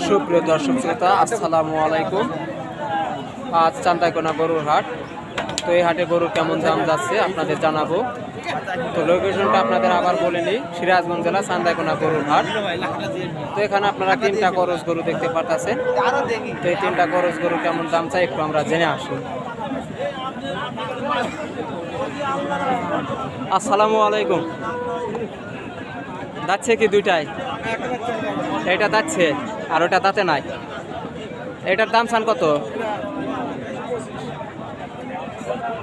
সুপ্রিয় দর্শক শ্রোতা, আসসালামু আলাইকুম। আজ চান্দাইকোনা গরুর হাট। তো এই হাটে গরুর কেমন দাম যাচ্ছে আপনাদের জানাবো। তো লোকেশনটা আপনাদের আবার বলে নিই, সিরাজগঞ্জ জেলা চান্দাইকোনা গরুর হাট। তো এখানে আপনারা তিনটা করজ গরু দেখতে পাচ্ছেন। তো এই তিনটা করজ গরু কেমন দাম চাই একটু আমরা জেনে আসি। আসসালামু আলাইকুম। যাচ্ছে কি দুইটাই? এটা যাচ্ছে আর ওটা দাঁতে নাই। এটার দাম চান কত?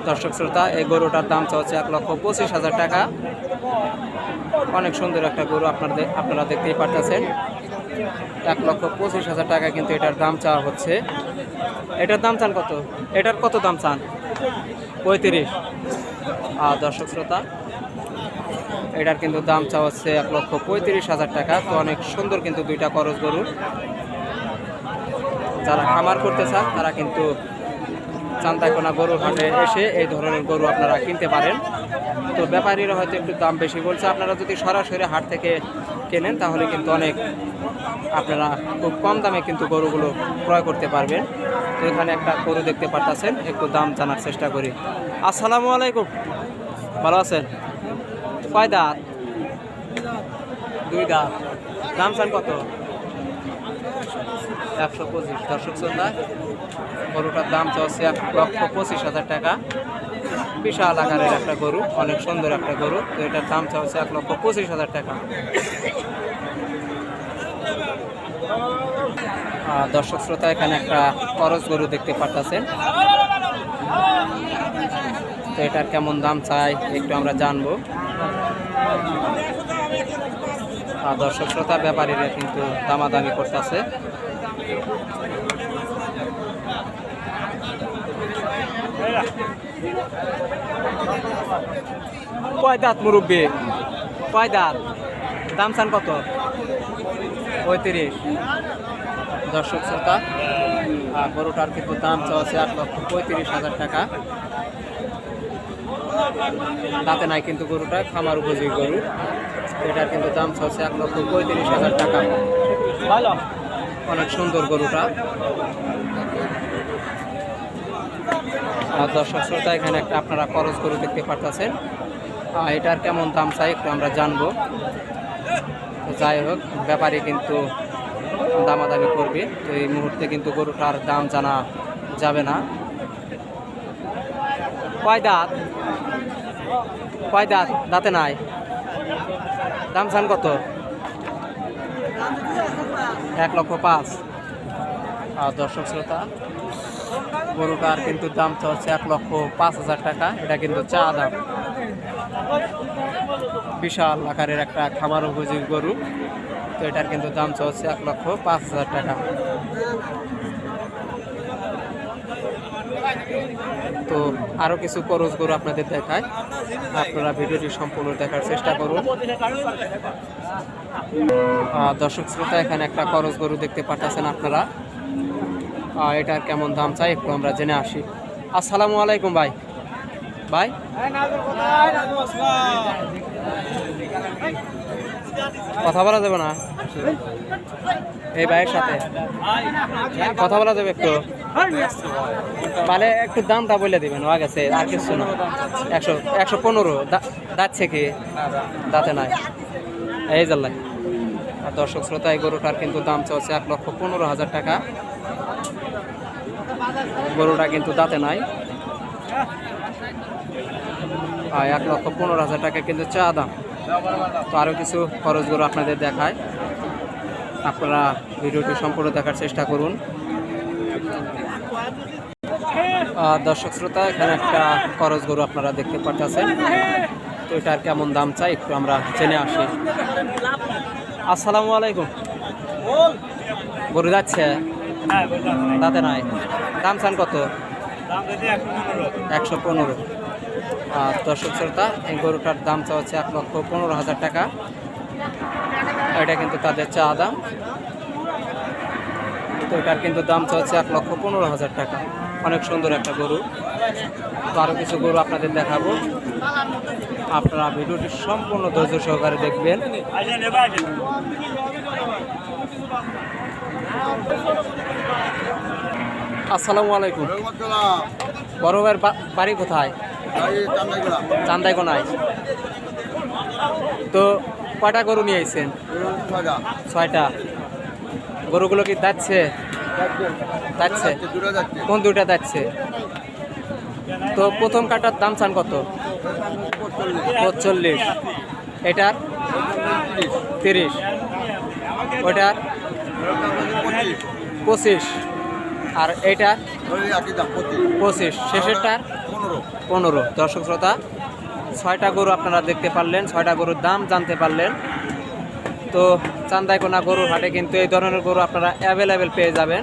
দর্শক শ্রোতা, এই গরুটার দাম হচ্ছে 1,25,000 টাকা। অনেক সুন্দর একটা গরু আপনারা দেখতেই পাচ্ছেন। 1,25,000 টাকা কিন্তু এটার দাম চাওয়া হচ্ছে। এটার দাম চান কত? এটার কত দাম চান? 35। দর্শক শ্রোতা, এটার কিন্তু দাম চাওয়া হচ্ছে 1,35,000 টাকা। তো অনেক সুন্দর কিন্তু দুইটা করজ গরু। যারা খামার করতে চান তারা কিন্তু চান্দাইকোনা গরুর হাটে এসে এই ধরনের গরু আপনারা কিনতে পারেন। তো ব্যাপারীরা হয়তো একটু দাম বেশি বলছে। আপনারা যদি সরাসরি হাট থেকে কেনেন তাহলে কিন্তু অনেক আপনারা খুব কম দামে কিন্তু গরুগুলো ক্রয় করতে পারবেন। তো এখানে একটা গরু দেখতে পাচ্ছেন, একটু দাম জানার চেষ্টা করি। আসসালামু আলাইকুম, ভালো আছেন? কয় দাঁত? দুই দাঁত। দাম চান কত? 125। দর্শক শ্রোতা, গরুটার দাম চাচ্ছে 1,25,000 টাকা। বিশাল আকারের একটা গরু, অনেক সুন্দর একটা গরু। তো এটার দাম চাচ্ছে 1,25,000 টাকা। দর্শক শ্রোতা, এখানে একটা করজ গরু দেখতে পাচ্ছেন। তো এটার কেমন দাম চাই একটু আমরা জানবো। দর্শক শ্রোতা, ব্যাপারীরা কিন্তু দামাদামি করতেছে। কয় দাঁত মুরব্বী? কয় দাঁত? দাম চান কত? 35। দর্শক শ্রোতা, গরুটার কিন্তু দাম চাচ্ছে 1,35,000 টাকা। দাঁতে নাই কিন্তু গরুটা, খামার উপযোগী গরু। এটার কিন্তু দাম চাচ্ছে 1,35,000 টাকা। ভালো, অনেক সুন্দর গরুটা। দর্শক শ্রোতা, এখানে একটা আপনারা করজ গরু দেখতে পাচ্ছেন। এটার কেমন দাম চাই একটু আমরা জানবো। যাই হোক, ব্যাপারী কিন্তু দামাদামি করবে। তো এই মুহূর্তে কিন্তু গরুটার দাম জানা যাবে না। কয় দাঁত? কয় দাঁত? দাঁতে নাই। দাম চান কত? 1,05,000। দর্শক শ্রোতা, গরুটার কিন্তু দাম হচ্ছে 1,05,000 টাকা। এটা কিন্তু চা দাম। বিশাল আকারের একটা খামার উপযোগী গরু। তো এটার কিন্তু দাম হচ্ছে 1,05,000 টাকা। তো আরো কিছু করজ গরু আপনাদের দেখায়, আপনারা ভিডিওটি সম্পূর্ণ দেখার চেষ্টা করুন। দর্শক শ্রোতা, এখানে একটা করজ গরু দেখতে পাচ্ছেন আপনারা। এটার কেমন দাম চাই একটু আমরা জেনে আসি। আসসালামু আলাইকুম ভাই। ভাই, কথা বলা যাবে না? এই ভাইয়ের সাথে কথা বলা যাবে একটু? মানে একটু দামটা বলে দিবেন, হয়ে গেছে, আর কিছু না। 115। যাচ্ছে কি? দাঁতে নাই। এই জাল্লাই। আর দর্শক শ্রোতা, এই গরুটার কিন্তু দাম চাচ্ছে 1,15,000 টাকা। গরুটা কিন্তু দাঁতে নাই। 1,15,000 টাকা কিন্তু চা দাম। তো আরও কিছু খরচ গরু আপনাদের দেখায়, আপনারা ভিডিওটি সম্পূর্ণ দেখার চেষ্টা করুন। দর্শক শ্রোতা, এখানে একটা খরচ গরু আপনারা দেখতে পাচ্ছেন। তো এটার কেমন দাম চাই একটু আমরা জেনে আসি। আসসালামু আলাইকুম। গরু যাচ্ছে? দাঁতে নাই। দাম চান কত? 115। দর্শক শ্রোতা, এই গরুটার দাম চাচ্ছে 1,15,000 টাকা। এটা কিন্তু তাদের চা দাম। তো এটার কিন্তু দাম চাচ্ছে 1,15,000 টাকা। অনেক সুন্দর একটা গরু। তো আরও কিছু গরু আপনাদের দেখাবো, আপনারা ভিডিওটি সম্পূর্ণ ধৈর্য সহকারে দেখবেন। আসসালামু আলাইকুম। বড় ভাইয়ের বাড়ি কোথায়? চান্দাইকোনায়। তো কয়টা গরু নিয়ে আইছেন? 6টা। গরুগুলো কি যাচ্ছে? কোন দুটা যাচ্ছে? তো প্রথম কাটার দাম চান কত? 45। এটার 30। ওটার 25। আর এইটার 25। শেষেরটার 15। দর্শক শ্রোতা, 6টা গরু আপনারা দেখতে পারলেন, 6টা গরুর দাম জানতে পারলেন। তো চান্দাইকোনা গরুর হাটে কিন্তু এই ধরনের গরু আপনারা অ্যাভেলেবেল পেয়ে যাবেন।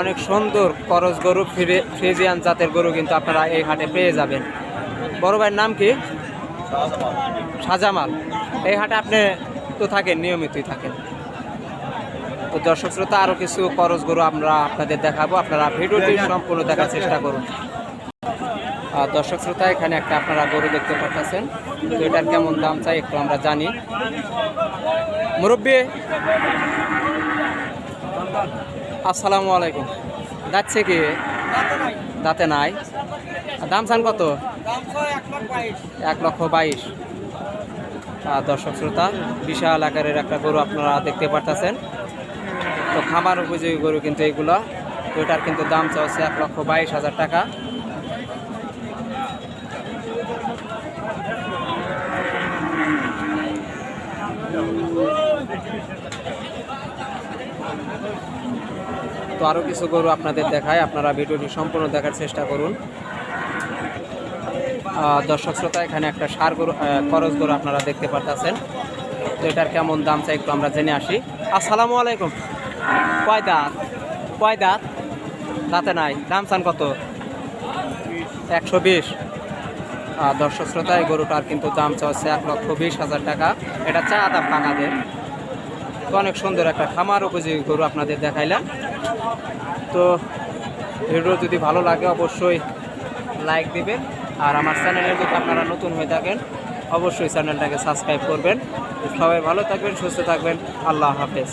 অনেক সুন্দর করজ গরু, ফ্রিজিয়ান জাতের গরু কিন্তু আপনারা এই হাটে পেয়ে যাবেন। বড় ভাইয়ের নাম কি? শাহজামাল। এই হাটে আপনি তো থাকেন, নিয়মিতই থাকেন। তো দর্শক শ্রোতা, আরও কিছু করজ গরু আমরা আপনাদের দেখাবো, আপনারা ভিডিওটি সম্পূর্ণ দেখার চেষ্টা করুন। দর্শক শ্রোতা, এখানে একটা আপনারা গরু দেখতে পাচ্ছেন। তো এটার কেমন দাম চাই একটু আমরা জানি। মুরব্বী, আসসালামু আলাইকুম। যাচ্ছে কি? দাঁতে নাই। দাম চান কত? 1,22,000। দর্শক শ্রোতা, বিশাল আকারের একটা গরু আপনারা দেখতে পাচ্ছেন। তো খামার উপযোগী গরু কিন্তু এইগুলো। তো এটার কিন্তু দাম চাচ্ছে 1,22,000 টাকা। তো আরও কিছু গরু আপনাদের দেখায়, আপনারা ভিডিওটি সম্পূর্ণ দেখার চেষ্টা করুন। দর্শক শ্রোতা, এখানে একটা ষাঁড় গরু, করজ গরু আপনারা দেখতে পাচ্ছেন। তো এটার কেমন দাম চাই একটু আমরা জেনে আসি। আসসালামু আলাইকুম। কয় দাঁত? কয় দাঁত? দাঁতে নাই। দাম চান কত? 120। দর্শক শ্রোতা, এই গরুটার কিন্তু দাম চাচ্ছে 1,20,000 টাকা। এটা চা দাম পাকাদের। তো অনেক সুন্দর একটা খামার উপযোগী গরু আপনাদের দেখাইলাম। তো ভিডিও যদি ভালো লাগে অবশ্যই লাইক দিবেন, আর আমার চ্যানেলে যদি আপনারা নতুন হয়ে থাকেন অবশ্যই চ্যানেলটাকে সাবস্ক্রাইব করবেন। সবাই ভালো থাকবেন, সুস্থ থাকবেন। আল্লাহ হাফেজ।